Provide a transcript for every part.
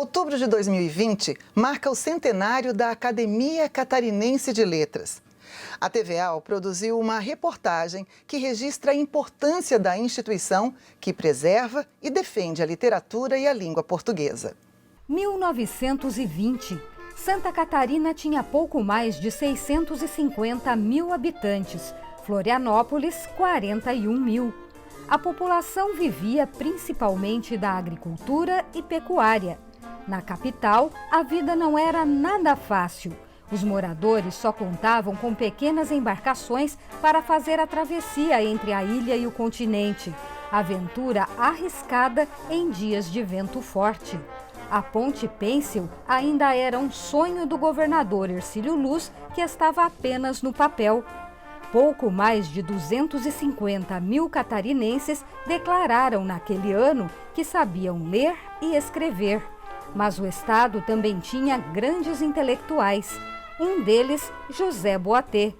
Outubro de 2020 marca o centenário da Academia Catarinense de Letras. A TVAL produziu uma reportagem que registra a importância da instituição que preserva e defende a literatura e a língua portuguesa. 1920. Santa Catarina tinha pouco mais de 650 mil habitantes. Florianópolis, 41 mil. A população vivia principalmente da agricultura e pecuária. Na capital, a vida não era nada fácil. Os moradores só contavam com pequenas embarcações para fazer a travessia entre a ilha e o continente. Aventura arriscada em dias de vento forte. A Ponte Pêncil ainda era um sonho do governador Hercílio Luz, que estava apenas no papel. Pouco mais de 250 mil catarinenses declararam naquele ano que sabiam ler e escrever. Mas o estado também tinha grandes intelectuais. Um deles, José Boatê.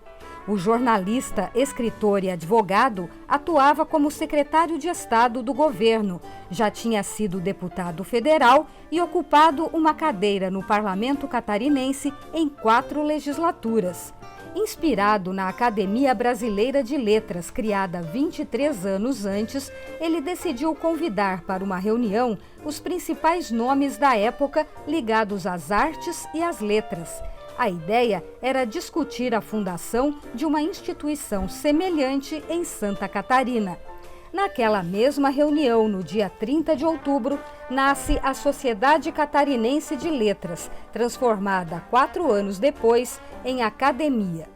O jornalista, escritor e advogado atuava como secretário de Estado do governo. Já tinha sido deputado federal e ocupado uma cadeira no parlamento catarinense em 4 legislaturas. Inspirado na Academia Brasileira de Letras, criada 23 anos antes, ele decidiu convidar para uma reunião os principais nomes da época ligados às artes e às letras. A ideia era discutir a fundação de uma instituição semelhante em Santa Catarina. Naquela mesma reunião, no dia 30 de outubro, nasce a Sociedade Catarinense de Letras, transformada 4 anos depois em academia.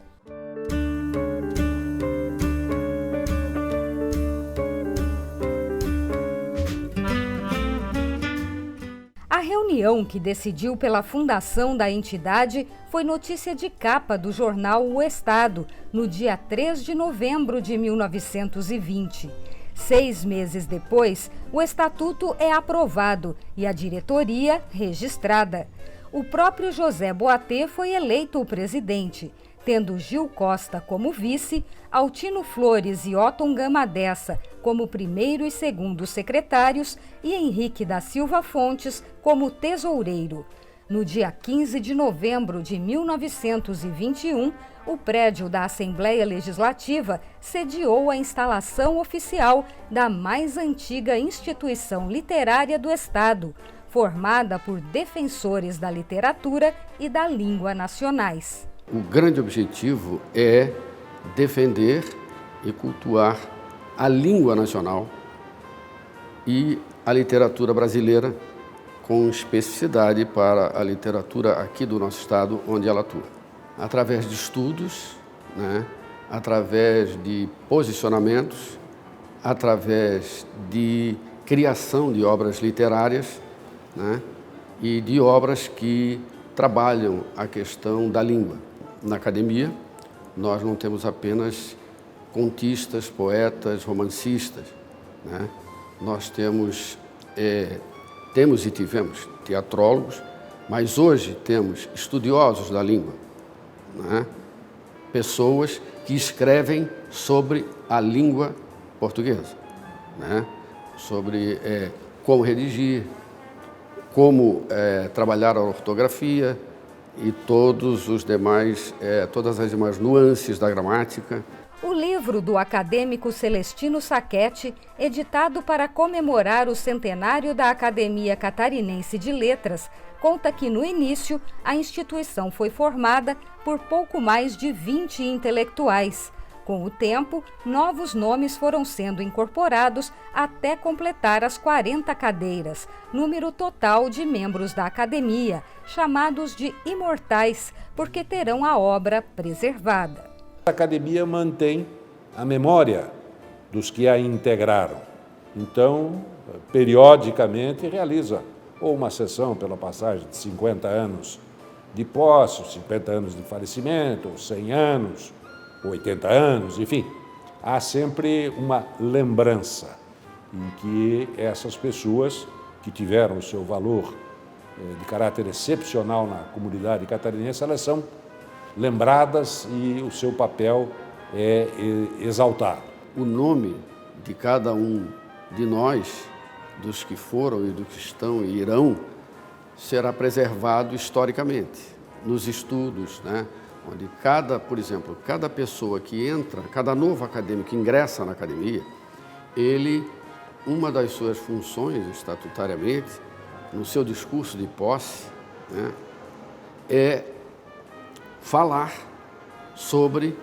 A reunião que decidiu pela fundação da entidade foi notícia de capa do jornal O Estado, no dia 3 de novembro de 1920. 6 meses depois, o estatuto é aprovado e a diretoria registrada. O próprio José Boatê foi eleito o presidente, tendo Gil Costa como vice, Altino Flores e Otton Gama Dessa como primeiro e segundo secretários e Henrique da Silva Fontes como tesoureiro. No dia 15 de novembro de 1921, o prédio da Assembleia Legislativa sediou a instalação oficial da mais antiga instituição literária do Estado, formada por defensores da literatura e da língua nacionais. O grande objetivo é defender e cultuar a língua nacional e a literatura brasileira, com especificidade para a literatura aqui do nosso estado, onde ela atua. Através de estudos, através de posicionamentos, através de criação de obras literárias, e de obras que trabalham a questão da língua. Na academia, nós não temos apenas contistas, poetas, romancistas, Nós temos e tivemos teatrólogos, mas hoje temos estudiosos da língua, pessoas que escrevem sobre a língua portuguesa, sobre como redigir, como trabalhar a ortografia e todas as demais nuances da gramática. O livro do acadêmico Celestino Sacchetti, editado para comemorar o centenário da Academia Catarinense de Letras, conta que, no início, a instituição foi formada por pouco mais de 20 intelectuais. Com o tempo, novos nomes foram sendo incorporados até completar as 40 cadeiras, número total de membros da academia, chamados de imortais, porque terão a obra preservada. A academia mantém a memória dos que a integraram. Então, periodicamente realiza ou uma sessão pela passagem de 50 anos de posse, 50 anos de falecimento, ou 100 anos, 80 anos, enfim. Há sempre uma lembrança em que essas pessoas que tiveram o seu valor de caráter excepcional na comunidade catarinense, elas são lembradas e o seu papel é exaltado. O nome de cada um de nós, dos que foram e dos que estão e irão, será preservado historicamente, nos estudos, né? Onde por exemplo, cada pessoa que entra, cada novo acadêmico que ingressa na academia, uma das suas funções, estatutariamente, no seu discurso de posse, né, é falar sobre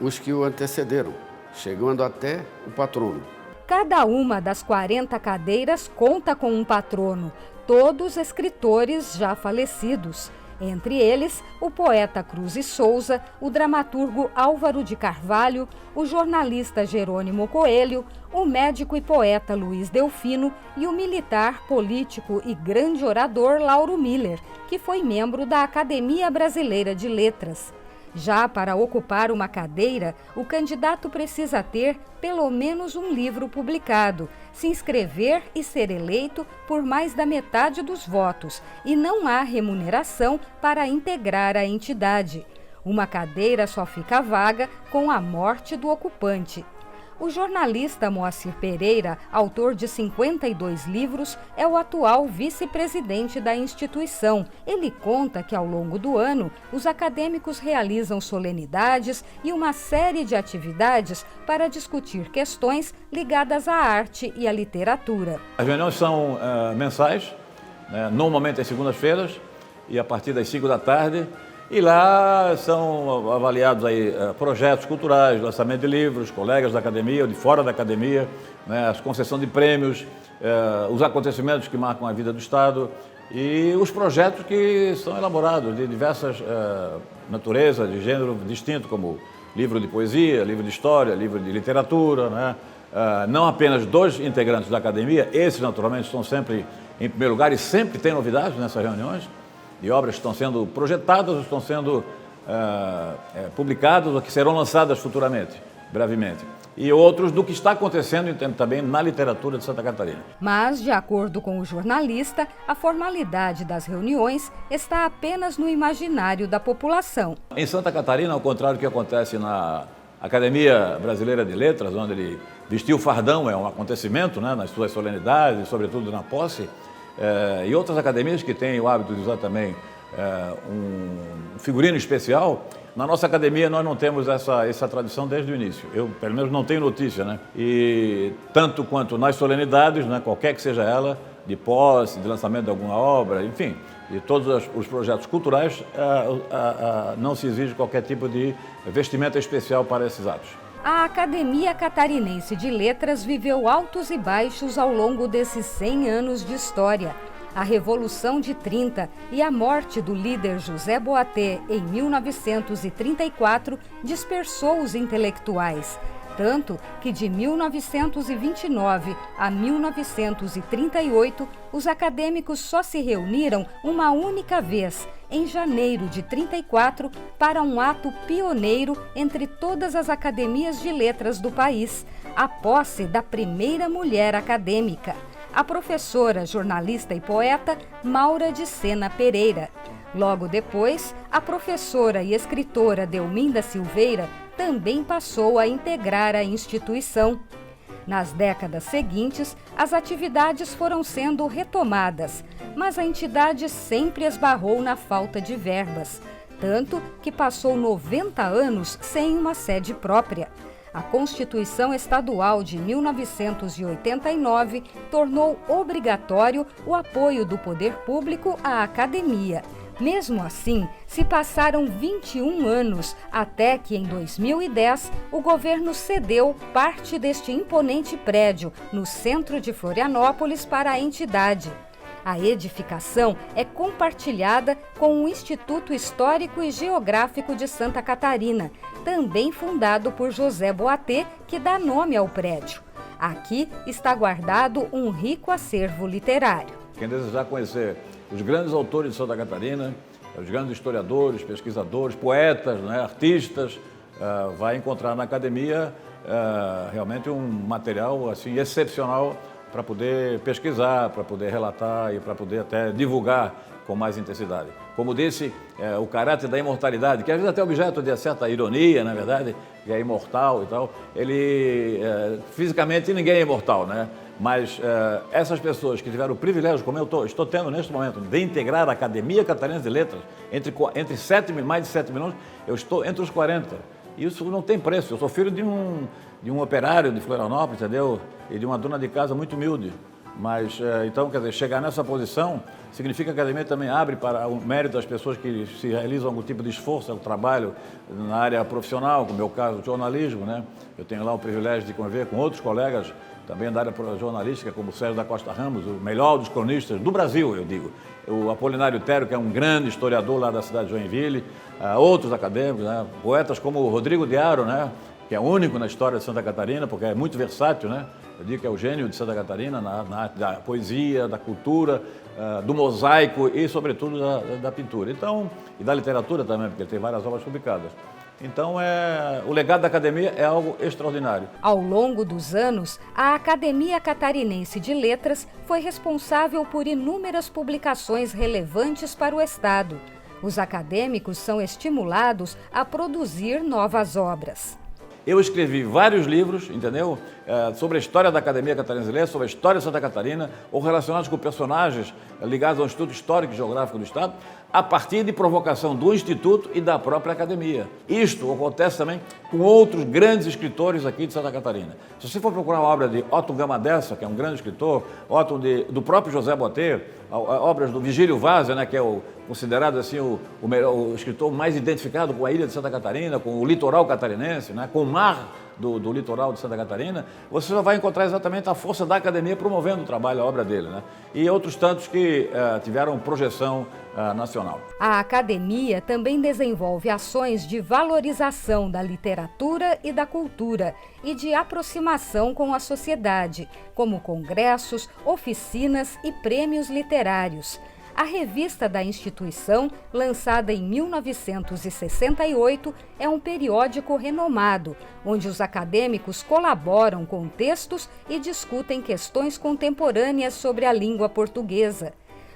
os que o antecederam, chegando até o patrono. Cada uma das 40 cadeiras conta com um patrono, todos escritores já falecidos. Entre eles, o poeta Cruz e Souza, o dramaturgo Álvaro de Carvalho, o jornalista Jerônimo Coelho, o médico e poeta Luiz Delfino e o militar, político e grande orador Lauro Miller, que foi membro da Academia Brasileira de Letras. Já para ocupar uma cadeira, o candidato precisa ter pelo menos um livro publicado, se inscrever e ser eleito por mais da metade dos votos, e não há remuneração para integrar a entidade. Uma cadeira só fica vaga com a morte do ocupante. O jornalista Moacir Pereira, autor de 52 livros, é o atual vice-presidente da instituição. Ele conta que, ao longo do ano, os acadêmicos realizam solenidades e uma série de atividades para discutir questões ligadas à arte e à literatura. As reuniões são mensais, né, normalmente às segundas-feiras, e a partir das 5 da tarde. E lá são avaliados aí, projetos culturais, lançamento de livros, colegas da academia ou de fora da academia, né, a concessão de prêmios, os acontecimentos que marcam a vida do Estado e os projetos que são elaborados de diversas naturezas, de gênero distinto, como livro de poesia, livro de história, livro de literatura, né? Não apenas dos integrantes da academia, esses naturalmente estão sempre em primeiro lugar e sempre tem novidades nessas reuniões, de obras que estão sendo projetadas, ou estão sendo publicadas ou que serão lançadas futuramente, brevemente. E outros do que está acontecendo também na literatura de Santa Catarina. Mas, de acordo com o jornalista, a formalidade das reuniões está apenas no imaginário da população. Em Santa Catarina, ao contrário do que acontece na Academia Brasileira de Letras, onde ele vestiu o fardão, é um acontecimento, né, nas suas solenidades, sobretudo na posse, e outras academias que têm o hábito de usar também um figurino especial, na nossa academia nós não temos essa tradição desde o início. Eu, pelo menos, não tenho notícia, né? E tanto quanto nas solenidades, né, qualquer que seja ela, de posse, de lançamento de alguma obra, enfim, de todos os projetos culturais, não se exige qualquer tipo de vestimenta especial para esses atos. A Academia Catarinense de Letras viveu altos e baixos ao longo desses 100 anos de história. A Revolução de 30 e a morte do líder José Boatê em 1934 dispersou os intelectuais. Tanto que de 1929 a 1938, os acadêmicos só se reuniram uma única vez, em janeiro de 34, para um ato pioneiro entre todas as academias de letras do país, a posse da primeira mulher acadêmica, a professora, jornalista e poeta Maura de Sena Pereira. Logo depois, a professora e escritora Delminda Silveira também passou a integrar a instituição. Nas décadas seguintes, as atividades foram sendo retomadas, mas a entidade sempre esbarrou na falta de verbas, tanto que passou 90 anos sem uma sede própria. A Constituição Estadual de 1989 tornou obrigatório o apoio do poder público à academia. Mesmo assim, se passaram 21 anos até que, em 2010, o governo cedeu parte deste imponente prédio no centro de Florianópolis para a entidade. A edificação é compartilhada com o Instituto Histórico e Geográfico de Santa Catarina, também fundado por José Boatê, que dá nome ao prédio. Aqui está guardado um rico acervo literário. Quem desejar conhecer os grandes autores de Santa Catarina, os grandes historiadores, pesquisadores, poetas, né, artistas, vai encontrar na academia realmente um material assim, excepcional para poder pesquisar, para poder relatar e para poder até divulgar com mais intensidade. Como disse, o caráter da imortalidade, que às vezes até é objeto de certa ironia, na verdade, que é imortal e tal, fisicamente ninguém é imortal, né? Mas essas pessoas que tiveram o privilégio, como eu estou tendo neste momento, de integrar a Academia Catarinense de Letras, entre mais de 7 milhões, eu estou entre os 40. Isso não tem preço. Eu sou filho de um operário de Florianópolis, entendeu? E de uma dona de casa muito humilde. Mas, então, quer dizer, chegar nessa posição significa que a Academia também abre para o mérito das pessoas que se realizam algum tipo de esforço, trabalho na área profissional, como é o meu caso, o jornalismo, né? Eu tenho lá o privilégio de conviver com outros colegas também da área jornalística, como o Sérgio da Costa Ramos, o melhor dos cronistas do Brasil, eu digo. O Apolinário Tério, que é um grande historiador lá da cidade de Joinville, outros acadêmicos, né? Poetas como o Rodrigo de Aro, né? Que é único na história de Santa Catarina, porque é muito versátil, né? Eu digo que é o gênio de Santa Catarina na arte da poesia, da cultura, do mosaico e, sobretudo, da pintura. Então, e da literatura também, porque ele tem várias obras publicadas. Então, o legado da Academia é algo extraordinário. Ao longo dos anos, a Academia Catarinense de Letras foi responsável por inúmeras publicações relevantes para o Estado. Os acadêmicos são estimulados a produzir novas obras. Eu escrevi vários livros, entendeu? Sobre a história da Academia Catarinense de Letras, sobre a história de Santa Catarina, ou relacionados com personagens ligados ao Instituto Histórico e Geográfico do Estado, a partir de provocação do Instituto e da própria Academia. Isto acontece também com outros grandes escritores aqui de Santa Catarina. Se você for procurar a obra de Otto Gama Dessa, que é um grande escritor, do próprio José Boté, obras do Vigílio Vaz, né, que é considerado assim, o escritor mais identificado com a ilha de Santa Catarina, com o litoral catarinense, né, com o mar do litoral de Santa Catarina, você só vai encontrar exatamente a força da Academia promovendo o trabalho, a obra dele, né? E outros tantos que tiveram projeção nacional. A Academia também desenvolve ações de valorização da literatura e da cultura e de aproximação com a sociedade, como congressos, oficinas e prêmios literários. A revista da instituição, lançada em 1968, é um periódico renomado, onde os acadêmicos colaboram com textos e discutem questões contemporâneas sobre a língua portuguesa.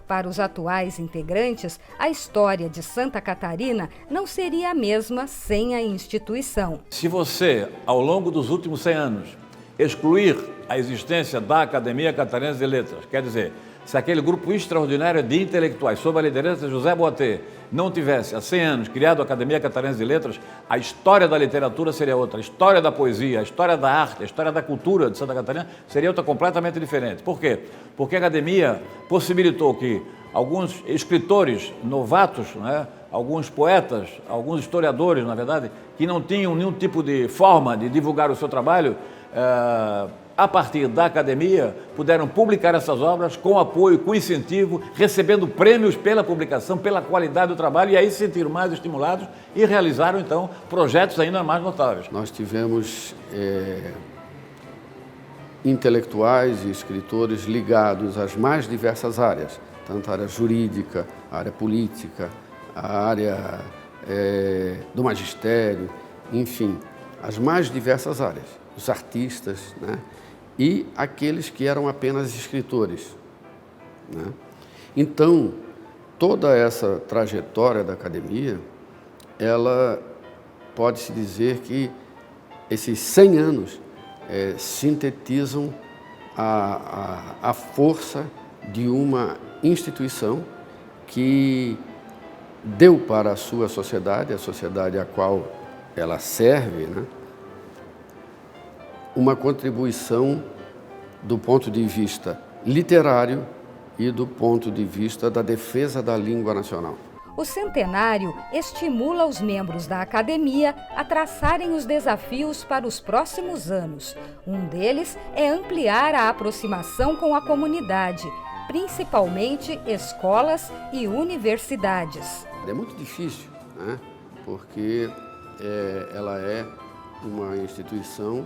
Para os atuais integrantes, a história de Santa Catarina não seria a mesma sem a instituição. Se você, ao longo dos últimos 100 anos, excluir a existência da Academia Catarinense de Letras, quer dizer, se aquele grupo extraordinário de intelectuais, sob a liderança de José Boté, não tivesse, há 100 anos, criado a Academia Catarinense de Letras, a história da literatura seria outra, a história da poesia, a história da arte, a história da cultura de Santa Catarina seria outra completamente diferente. Por quê? Porque a Academia possibilitou que alguns escritores novatos, né, alguns poetas, alguns historiadores, na verdade, que não tinham nenhum tipo de forma de divulgar o seu trabalho, a partir da Academia, puderam publicar essas obras com apoio, com incentivo, recebendo prêmios pela publicação, pela qualidade do trabalho, e aí se sentiram mais estimulados e realizaram, então, projetos ainda mais notáveis. Nós tivemos intelectuais e escritores ligados às mais diversas áreas, tanto a área jurídica, a área política, a área do magistério, enfim, as mais diversas áreas, os artistas, né? E aqueles que eram apenas escritores, né? Então, toda essa trajetória da Academia, ela pode-se dizer que esses 100 anos sintetizam a força de uma instituição que deu para a sua sociedade, a sociedade a qual ela serve, né, uma contribuição do ponto de vista literário e do ponto de vista da defesa da língua nacional. O centenário estimula os membros da Academia a traçarem os desafios para os próximos anos. Um deles é ampliar a aproximação com a comunidade, principalmente escolas e universidades. É muito difícil, né? Porque ela é uma instituição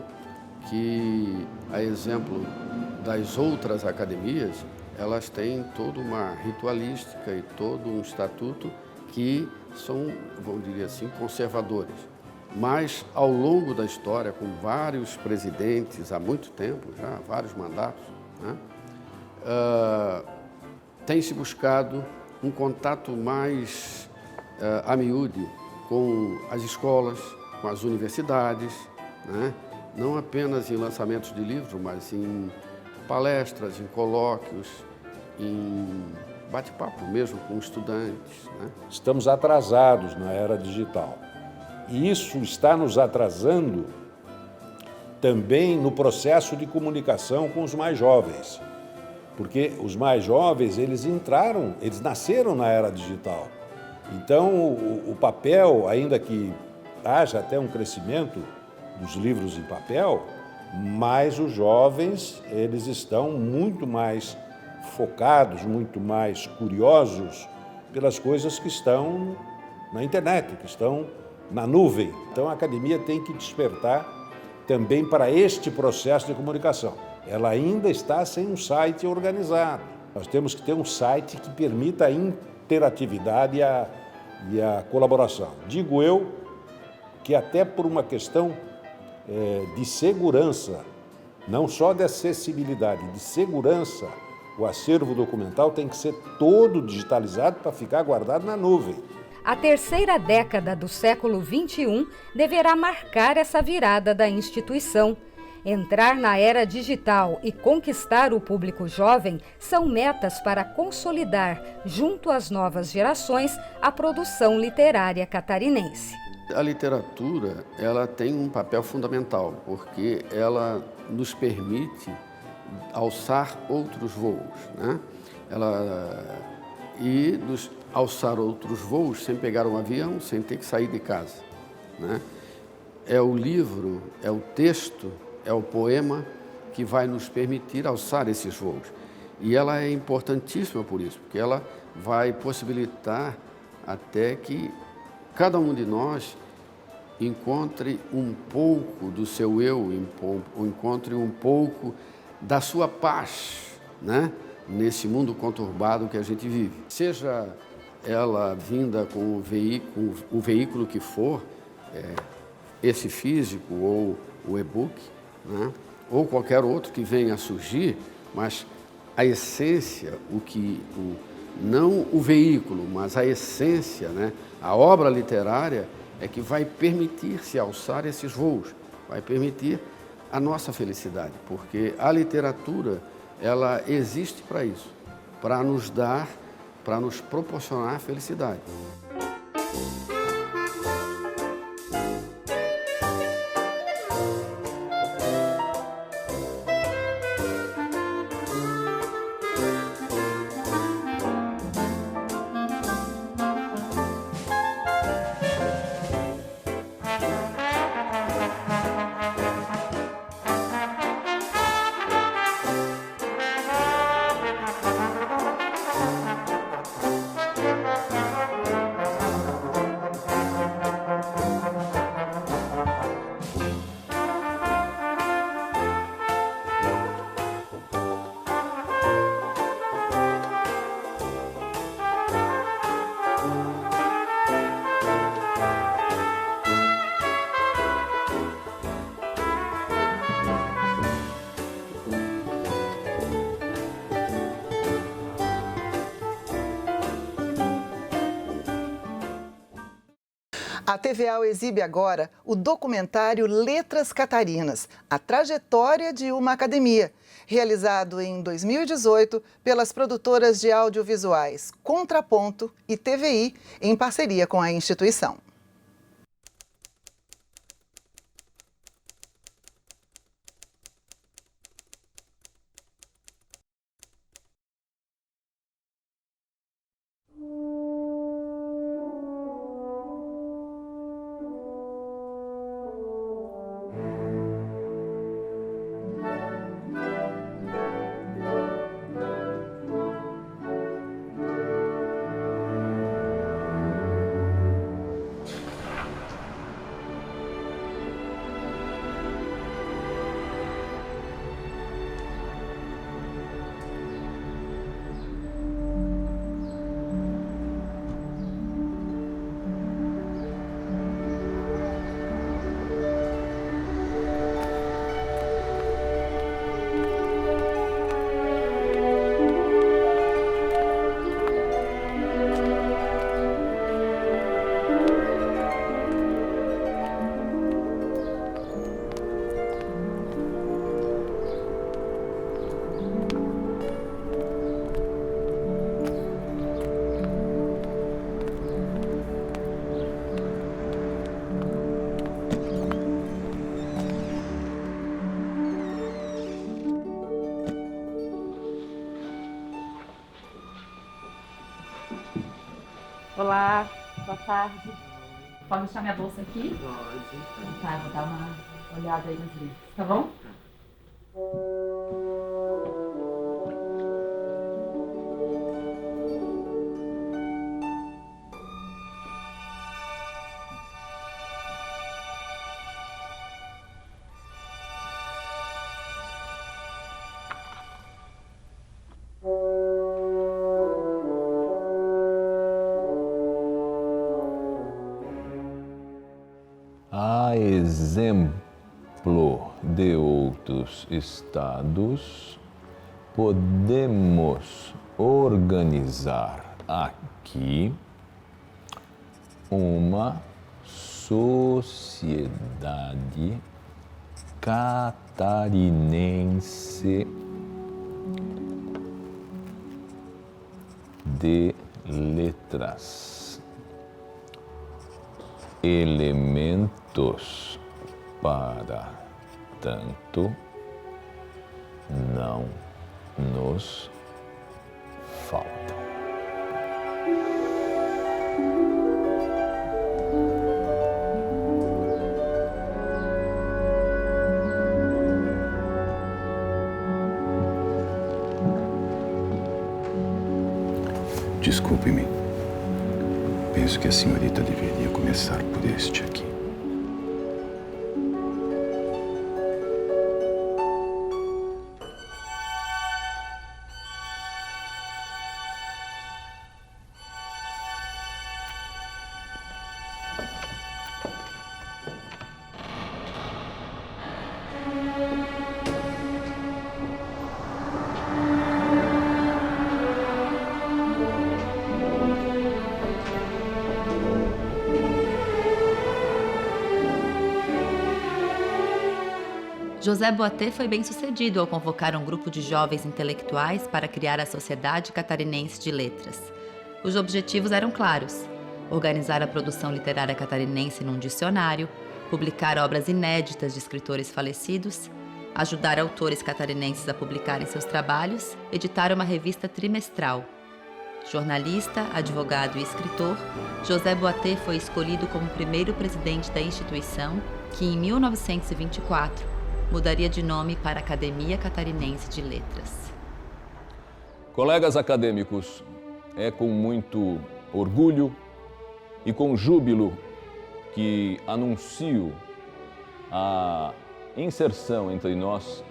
que, a exemplo das outras academias, elas têm toda uma ritualística e todo um estatuto que são, vamos dizer assim, conservadores. Mas, ao longo da história, com vários presidentes, há muito tempo, já vários mandatos, né? Tem-se buscado um contato mais a miúde com as escolas, com as universidades, né? Não apenas em lançamentos de livros, mas em palestras, em colóquios, em bate-papo mesmo com estudantes, né? Estamos atrasados na era digital. E isso está nos atrasando também no processo de comunicação com os mais jovens. Porque os mais jovens, eles nasceram na era digital. Então, o papel, ainda que haja até um crescimento dos livros em papel, mas os jovens, eles estão muito mais focados, muito mais curiosos pelas coisas que estão na internet, que estão na nuvem. Então, a academia tem que despertar também para este processo de comunicação. Ela ainda está sem um site organizado. Nós temos que ter um site que permita a interatividade e a colaboração. Digo eu que até por uma questão de segurança, não só de acessibilidade, de segurança, o acervo documental tem que ser todo digitalizado para ficar guardado na nuvem. A terceira década do século XXI deverá marcar essa virada da instituição. Entrar na era digital e conquistar o público jovem são metas para consolidar, junto às novas gerações, a produção literária catarinense. A literatura, ela tem um papel fundamental, porque ela nos permite alçar outros voos, né? E nos alçar outros voos sem pegar um avião, sem ter que sair de casa, né? É o livro, é o texto, é o poema que vai nos permitir alçar esses voos. E ela é importantíssima por isso, porque ela vai possibilitar até que cada um de nós encontre um pouco do seu eu, encontre um pouco da sua paz, né? Nesse mundo conturbado que a gente vive. Seja ela vinda com o veículo que for, esse físico ou o e-book, né? Ou qualquer outro que venha a surgir, mas a essência, não o veículo, mas a essência, né? A obra literária é que vai permitir se alçar esses voos, vai permitir a nossa felicidade, porque a literatura, ela existe para isso, para nos dar, para nos proporcionar felicidade. A TVA exibe agora o documentário Letras Catarinas, a trajetória de uma academia, realizado em 2018 pelas produtoras de audiovisuais Contraponto e TVI, em parceria com a instituição. Olá, boa tarde. Pode deixar minha bolsa aqui? Pode. Tá, vou dar uma olhada aí nos livros, tá bom? A exemplo de outros estados, podemos organizar aqui uma sociedade catarinense de letras. Elementos para tanto não nos faltam. Desculpe-me. Penso que a senhorita deveria começar por este aqui. José Boatê foi bem-sucedido ao convocar um grupo de jovens intelectuais para criar a Sociedade Catarinense de Letras. Os objetivos eram claros: organizar a produção literária catarinense num dicionário, publicar obras inéditas de escritores falecidos, ajudar autores catarinenses a publicarem seus trabalhos, editar uma revista trimestral. Jornalista, advogado e escritor, José Boatê foi escolhido como primeiro presidente da instituição, que em 1924 mudaria de nome para Academia Catarinense de Letras. Colegas acadêmicos, é com muito orgulho e com júbilo que anuncio a inserção entre nós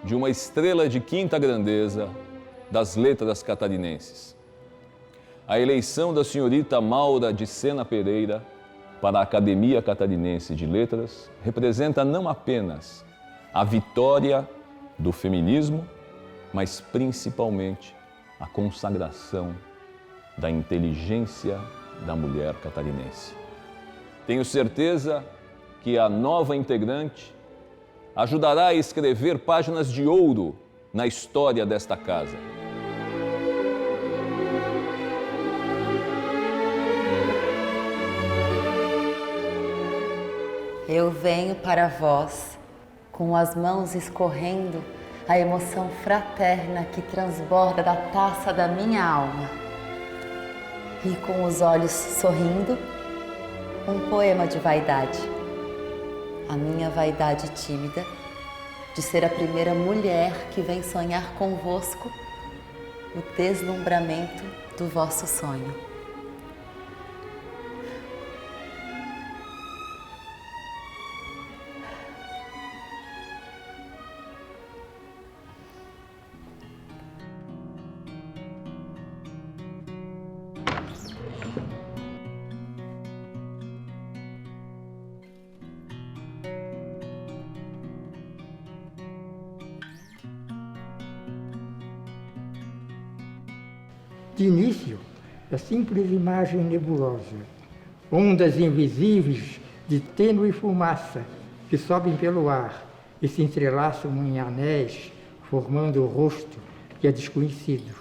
de uma estrela de quinta grandeza das letras catarinenses. A eleição da senhorita Maura de Sena Pereira para a Academia Catarinense de Letras representa não apenas a vitória do feminismo, mas principalmente a consagração da inteligência da mulher catarinense. Tenho certeza que a nova integrante ajudará a escrever páginas de ouro na história desta casa. Eu venho para vós, com as mãos escorrendo a emoção fraterna que transborda da taça da minha alma. E com os olhos sorrindo, um poema de vaidade. A minha vaidade tímida de ser a primeira mulher que vem sonhar convosco o deslumbramento do vosso sonho. De início, é simples imagem nebulosa, ondas invisíveis de tênue fumaça que sobem pelo ar e se entrelaçam em anéis, formando o rosto que é desconhecido,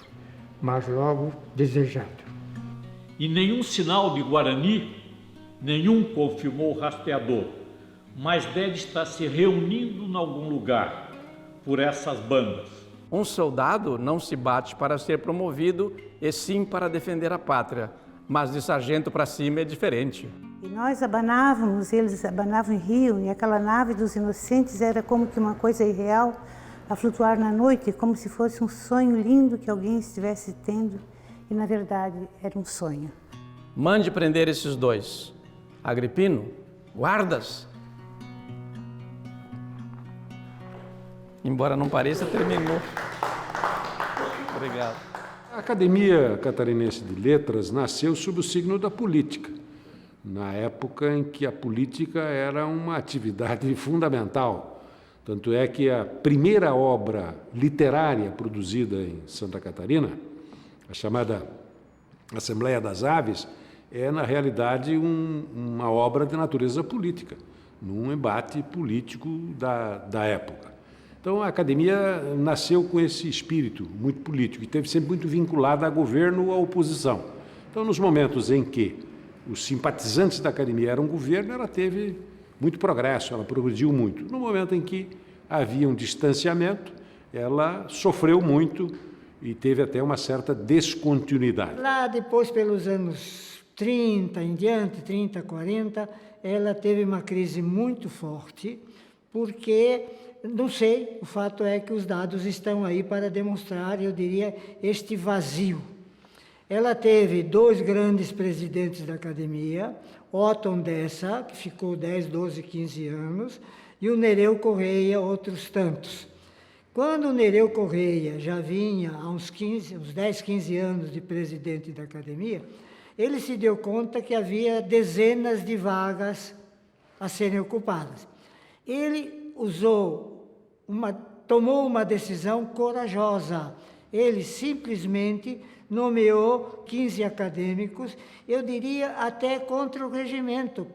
mas logo desejado. E nenhum sinal de Guarani, nenhum confirmou o rastreador, mas deve estar se reunindo em algum lugar por essas bandas. Um soldado não se bate para ser promovido, e sim para defender a pátria. Mas de sargento para cima é diferente. E nós abanávamos, eles abanavam em rio, e aquela nave dos inocentes era como que uma coisa irreal, a flutuar na noite, como se fosse um sonho lindo que alguém estivesse tendo, e na verdade era um sonho. Mande prender esses dois. Agripino, guardas. Embora não pareça, terminou. Obrigado. A Academia Catarinense de Letras nasceu sob o signo da política, na época em que a política era uma atividade fundamental. Tanto é que a primeira obra literária produzida em Santa Catarina, a chamada Assembleia das Aves, é, na realidade, uma obra de natureza política, num embate político da época. Então, a academia nasceu com esse espírito muito político e esteve sempre muito vinculada a governo ou à oposição. Então, nos momentos em que os simpatizantes da academia eram governo, ela teve muito progresso, ela progrediu muito. No momento em que havia um distanciamento, ela sofreu muito e teve até uma certa descontinuidade. Lá depois, pelos anos 30 em diante, 30, 40, ela teve uma crise muito forte, porque, não sei, o fato é que os dados estão aí para demonstrar, eu diria, este vazio. Ela teve 2 grandes presidentes da academia, Otton Dessa, que ficou 10, 12, 15 anos, e o Nereu Correia, outros tantos. Quando o Nereu Correia já vinha há uns 10, 15 anos de presidente da academia, ele se deu conta que havia dezenas de vagas a serem ocupadas. Ele tomou uma decisão corajosa. Ele simplesmente nomeou 15 acadêmicos, eu diria até contra o regimento.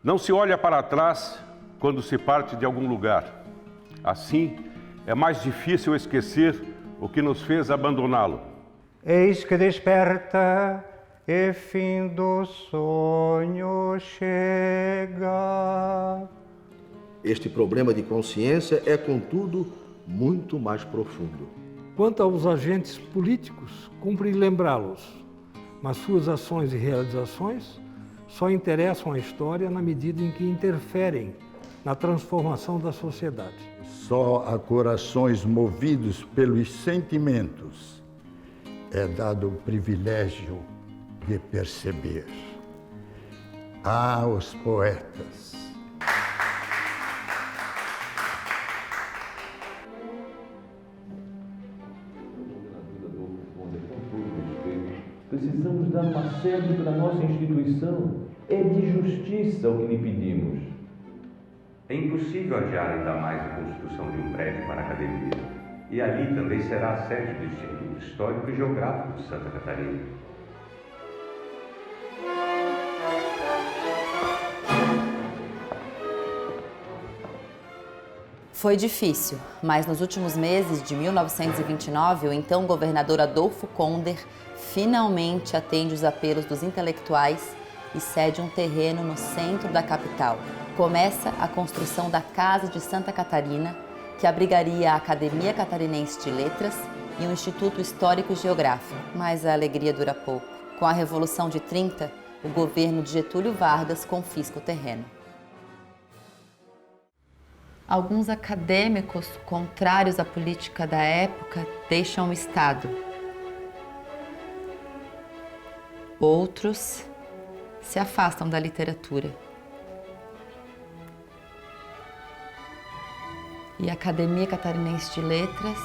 Não se olha para trás quando se parte de algum lugar. Assim, é mais difícil esquecer o que nos fez abandoná-lo. Eis que desperta e fim do sonho chega. Este problema de consciência é, contudo, muito mais profundo. Quanto aos agentes políticos, cumpre lembrá-los, mas suas ações e realizações só interessam a história na medida em que interferem na transformação da sociedade. Só a corações movidos pelos sentimentos é dado o privilégio de perceber. Ah, os poetas! Precisamos dar uma sede para a nossa instituição. É de justiça o que lhe pedimos. É impossível adiar ainda mais a construção de um prédio para a academia. E ali também será a sede do Instituto Histórico e Geográfico de Santa Catarina. Foi difícil, mas nos últimos meses de 1929, o então governador Adolfo Konder finalmente atende os apelos dos intelectuais e cede um terreno no centro da capital. Começa a construção da Casa de Santa Catarina, que abrigaria a Academia Catarinense de Letras e o Instituto Histórico e Geográfico. Mas a alegria dura pouco. Com a Revolução de 30, o governo de Getúlio Vargas confisca o terreno. Alguns acadêmicos contrários à política da época deixam o Estado. Outros se afastam da literatura. E a Academia Catarinense de Letras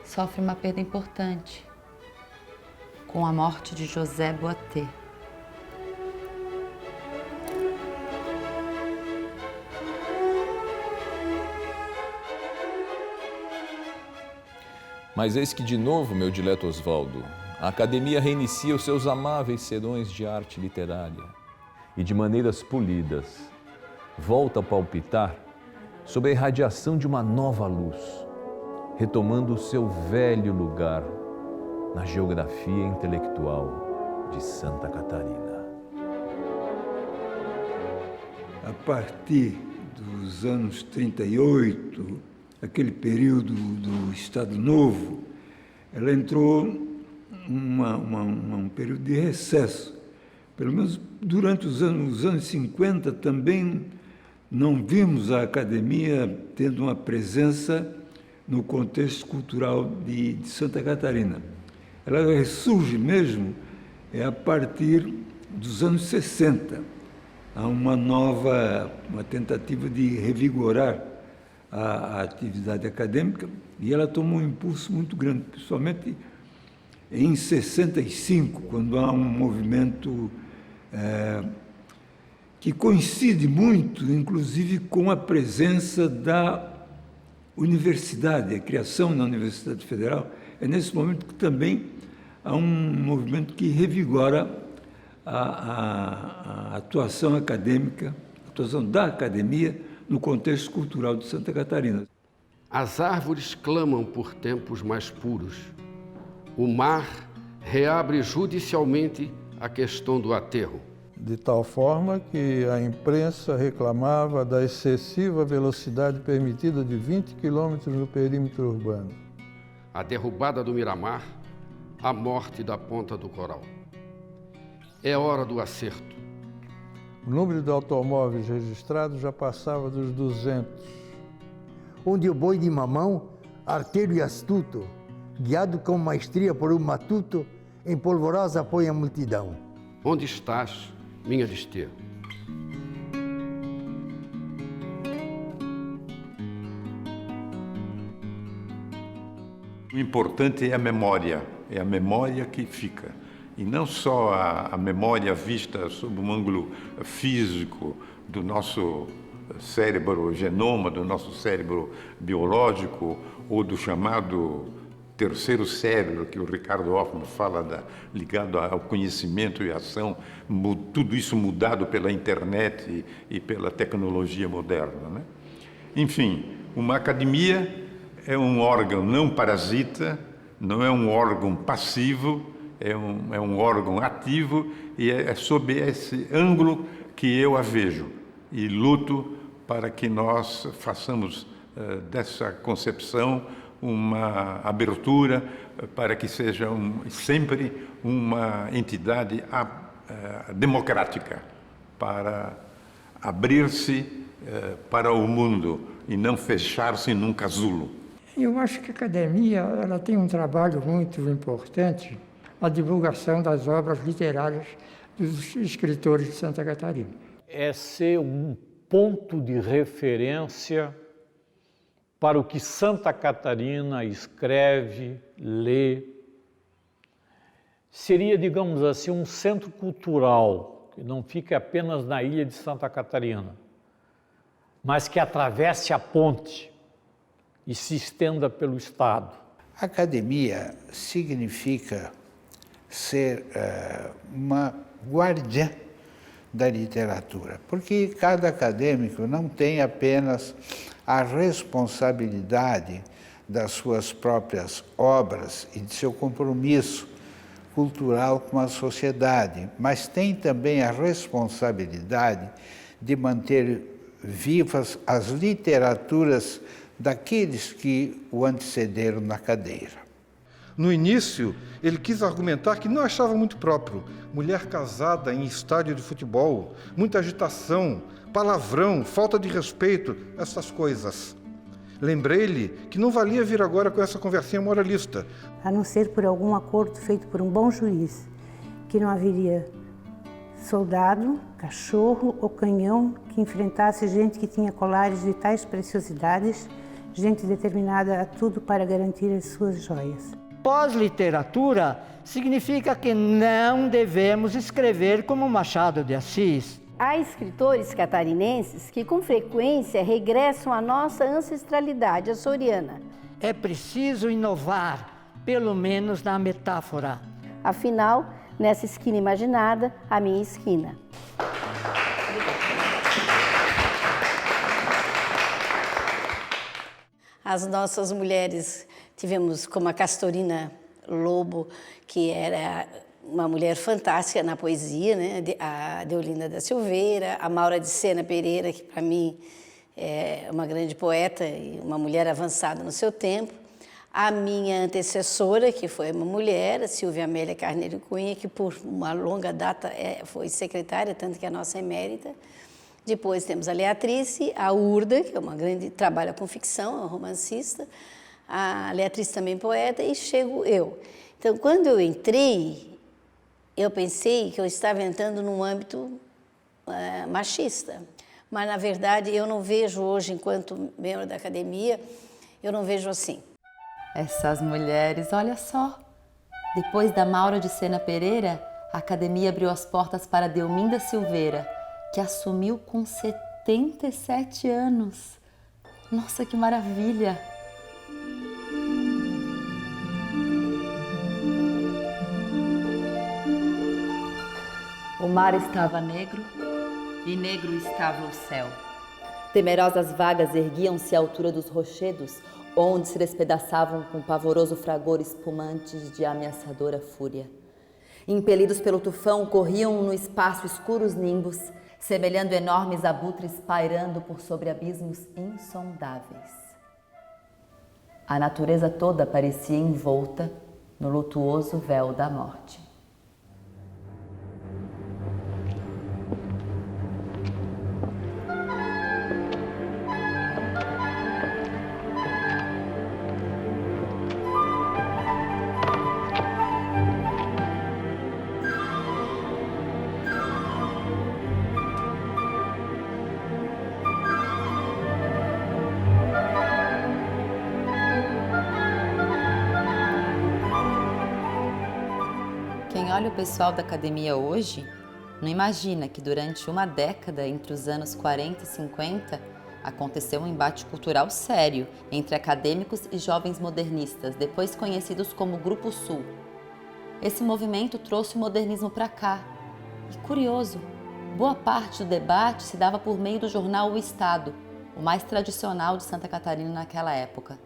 sofre uma perda importante com a morte de José Boatê. Mas eis que de novo, meu dileto Osvaldo, a academia reinicia os seus amáveis serões de arte literária e, de maneiras polidas, volta a palpitar sob a irradiação de uma nova luz, retomando o seu velho lugar na geografia intelectual de Santa Catarina. A partir dos anos 38, aquele período do Estado Novo, ela entrou um período de recesso. Pelo menos durante os anos 50 também não vimos a academia tendo uma presença no contexto cultural de Santa Catarina. Ela ressurge mesmo a partir dos anos 60. Há uma tentativa de revigorar a atividade acadêmica e ela tomou um impulso muito grande, principalmente em 65, quando há um movimento que coincide muito, inclusive, com a presença da universidade, a criação da Universidade Federal. É nesse momento que também há um movimento que revigora a atuação acadêmica, a atuação da academia no contexto cultural de Santa Catarina. As árvores clamam por tempos mais puros. O mar reabre judicialmente a questão do aterro. De tal forma que a imprensa reclamava da excessiva velocidade permitida de 20 km no perímetro urbano. A derrubada do Miramar, a morte da Ponta do Coral. É hora do acerto. O número de automóveis registrados já passava dos 200. Onde o boi de mamão, arteiro e astuto, guiado com maestria por um matuto, em polvorosa apoia a multidão. Onde estás, minha desterro? O importante é a memória que fica. E não só a memória vista sob um ângulo físico do nosso cérebro genoma, do nosso cérebro biológico, ou do chamado terceiro cérebro, que o Ricardo Hoffman fala, ligado ao conhecimento e ação, tudo isso mudado pela internet e pela tecnologia moderna, né? Enfim, uma academia é um órgão não parasita, não é um órgão passivo, é um órgão ativo, e é sob esse ângulo que eu a vejo e luto para que nós façamos dessa concepção uma abertura para que seja sempre uma entidade democrática, para abrir-se para o mundo e não fechar-se num casulo. Eu acho que a academia ela tem um trabalho muito importante na divulgação das obras literárias dos escritores de Santa Catarina. É ser um ponto de referência para o que Santa Catarina escreve, lê. Seria, digamos assim, um centro cultural, que não fica apenas na ilha de Santa Catarina, mas que atravesse a ponte e se estenda pelo Estado. Academia significa ser uma guardiã da literatura, porque cada acadêmico não tem apenas a responsabilidade das suas próprias obras e de seu compromisso cultural com a sociedade, mas tem também a responsabilidade de manter vivas as literaturas daqueles que o antecederam na cadeira. No início, ele quis argumentar que não achava muito próprio mulher casada em estádio de futebol, muita agitação, palavrão, falta de respeito, essas coisas. Lembrei-lhe que não valia vir agora com essa conversinha moralista. A não ser por algum acordo feito por um bom juiz, que não haveria soldado, cachorro ou canhão que enfrentasse gente que tinha colares de tais preciosidades, gente determinada a tudo para garantir as suas joias. Pós-literatura significa que não devemos escrever como Machado de Assis. Há escritores catarinenses que com frequência regressam à nossa ancestralidade açoriana. É preciso inovar, pelo menos na metáfora. Afinal, nessa esquina imaginada, a minha esquina. As nossas mulheres, tivemos como a Castorina Lobo, que era uma mulher fantástica na poesia, né? A Deolinda da Silveira, a Maura de Sena Pereira, que para mim é uma grande poeta e uma mulher avançada no seu tempo. A minha antecessora, que foi uma mulher, a Silvia Amélia Carneiro Cunha, que por uma longa data foi secretária, tanto que é a nossa emérita. Depois temos a Leatrice, a Urda, que é uma grande, trabalha com ficção, é uma romancista. A Leatrice também poeta, e chego eu. Então, quando eu entrei, eu pensei que eu estava entrando num âmbito machista. Mas, na verdade, eu não vejo hoje, enquanto membro da academia, eu não vejo assim. Essas mulheres, olha só. Depois da Maura de Sena Pereira, a academia abriu as portas para Delminda Silveira, que assumiu com 77 anos. Nossa, que maravilha! O mar estava negro e negro estava o céu. Temerosas vagas erguiam-se à altura dos rochedos, onde se despedaçavam com pavoroso fragor espumantes de ameaçadora fúria. Impelidos pelo tufão, corriam no espaço escuros nimbos, semelhando enormes abutres pairando por sobre abismos insondáveis. A natureza toda parecia envolta no lutuoso véu da morte. Quem olha o pessoal da academia hoje não imagina que durante uma década, entre os anos 40 e 50, aconteceu um embate cultural sério entre acadêmicos e jovens modernistas, depois conhecidos como Grupo Sul. Esse movimento trouxe o modernismo para cá. E curioso, boa parte do debate se dava por meio do jornal O Estado, o mais tradicional de Santa Catarina naquela época.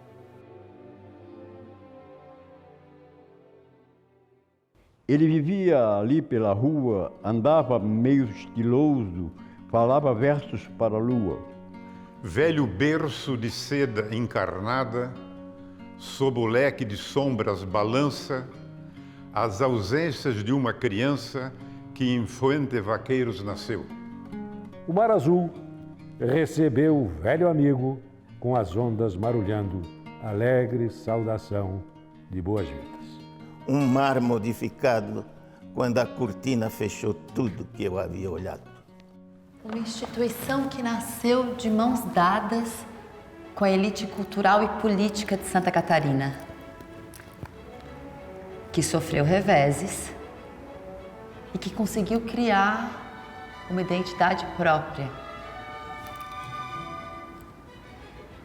Ele vivia ali pela rua, andava meio estiloso, falava versos para a lua. Velho berço de seda encarnada, sob o leque de sombras balança as ausências de uma criança que em Fuente Vaqueiros nasceu. O mar azul recebeu o velho amigo com as ondas marulhando, alegre saudação de boas-vindas. Um mar modificado quando a cortina fechou tudo que eu havia olhado. Uma instituição que nasceu de mãos dadas com a elite cultural e política de Santa Catarina, que sofreu reveses e que conseguiu criar uma identidade própria,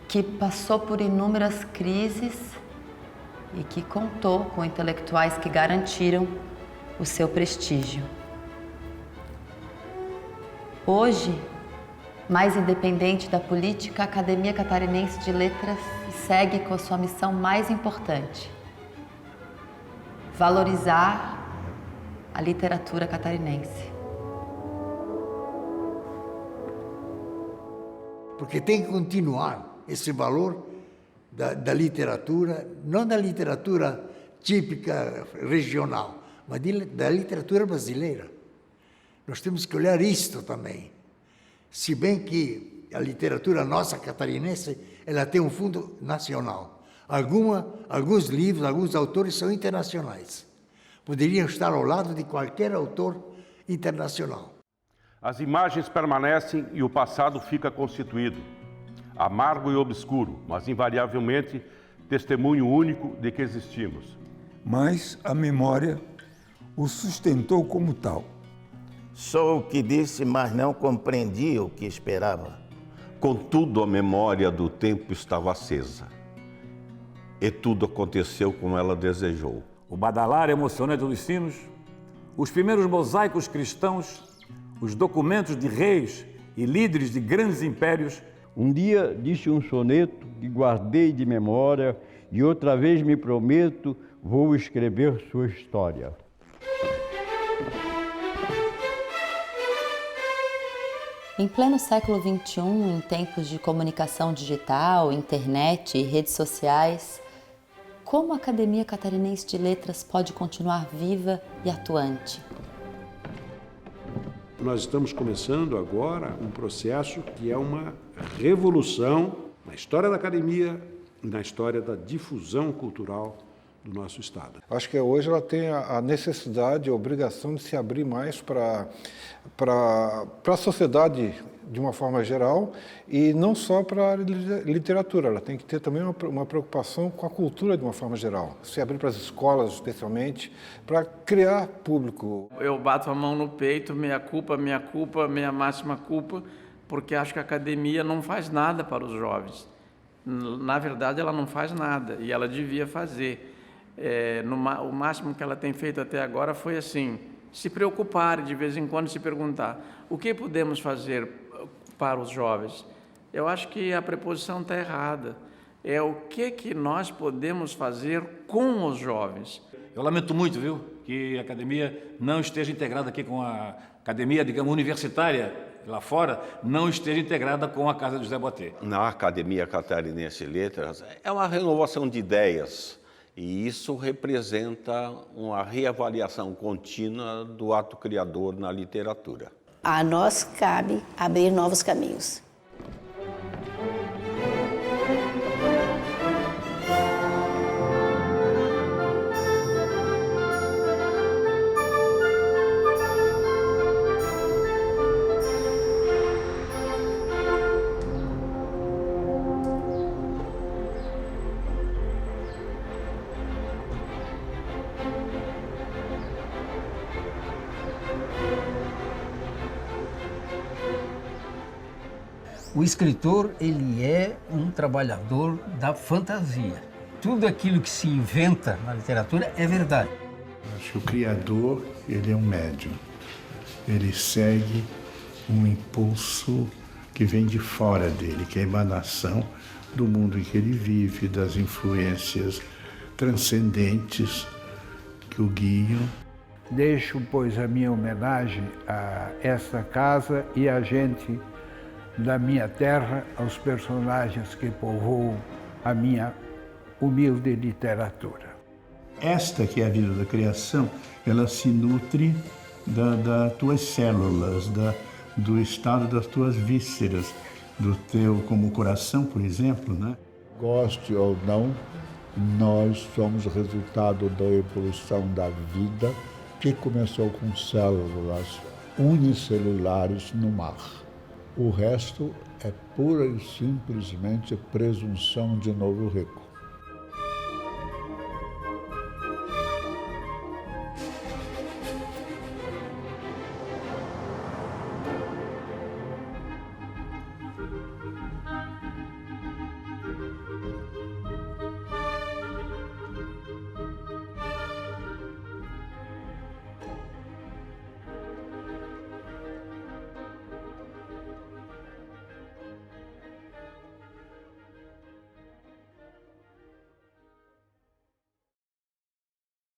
que passou por inúmeras crises e que contou com intelectuais que garantiram o seu prestígio. Hoje, mais independente da política, a Academia Catarinense de Letras segue com a sua missão mais importante: valorizar a literatura catarinense. Porque tem que continuar esse valor da literatura, não da literatura típica regional, mas da literatura brasileira. Nós temos que olhar isto também. Se bem que a literatura nossa catarinense, ela tem um fundo nacional. Alguns livros, alguns autores são internacionais. Poderiam estar ao lado de qualquer autor internacional. As imagens permanecem e o passado fica constituído. Amargo e obscuro, mas invariavelmente testemunho único de que existimos. Mas a memória o sustentou como tal. Sou o que disse, mas não compreendia o que esperava. Contudo, a memória do tempo estava acesa. E tudo aconteceu como ela desejou. O badalar emocionante dos sinos, os primeiros mosaicos cristãos, os documentos de reis e líderes de grandes impérios. Um dia disse um soneto que guardei de memória e outra vez me prometo, vou escrever sua história. Em pleno século XXI, em tempos de comunicação digital, internet e redes sociais, como a Academia Catarinense de Letras pode continuar viva e atuante? Nós estamos começando agora um processo que é uma revolução na história da academia e na história da difusão cultural do nosso Estado. Acho que hoje ela tem a necessidade, a obrigação de se abrir mais para a sociedade de uma forma geral e não só para a literatura. Ela tem que ter também uma preocupação com a cultura de uma forma geral. Se abrir para as escolas, especialmente, para criar público. Eu bato a mão no peito, minha culpa, minha máxima culpa, porque acho que a academia não faz nada para os jovens. Na verdade, ela não faz nada e ela devia fazer. O máximo que ela tem feito até agora foi assim, se preocupar, de vez em quando se perguntar o que podemos fazer para os jovens. Eu acho que a preposição está errada. É o que nós podemos fazer com os jovens. Eu lamento muito, viu, que a academia não esteja integrada aqui com a academia, digamos, universitária, lá fora, não esteja integrada com a Casa de José Boatê. Na Academia Catarinense de Letras é uma renovação de ideias e isso representa uma reavaliação contínua do ato criador na literatura. A nós cabe abrir novos caminhos. O escritor, ele é um trabalhador da fantasia. Tudo aquilo que se inventa na literatura é verdade. Acho que o criador, ele é um médium. Ele segue um impulso que vem de fora dele, que é a emanação do mundo em que ele vive, das influências transcendentes que o guiam. Deixo, pois, a minha homenagem a esta casa e a gente da minha terra, aos personagens que povoam a minha humilde literatura. Esta que é a vida da criação, ela se nutre das tuas células, do estado das tuas vísceras, do teu, como o coração, por exemplo, né? Goste ou não, nós somos resultado da evolução da vida que começou com células unicelulares no mar. O resto é pura e simplesmente presunção de novo recurso.